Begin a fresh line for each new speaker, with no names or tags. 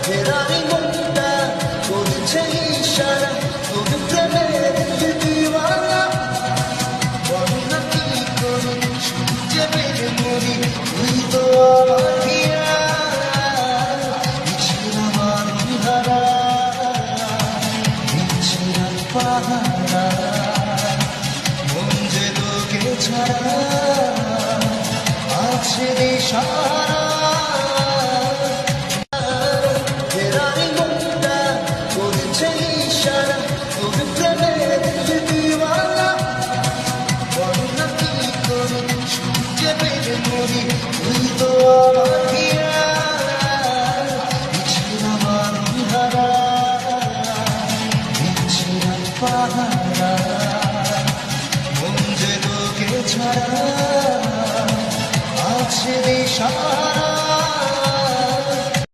অধেরারি মনটা করছে ইশারা তোর প্রেমের দিওয়ানা বলনা কি করি সূর্যে বেড়ে মরি তুই তো আমার হিয়া ইচ্ছের আমার বিহারা ইচ্ছের পাহারা মন যে তোকে ছাড়া আছে দিশারা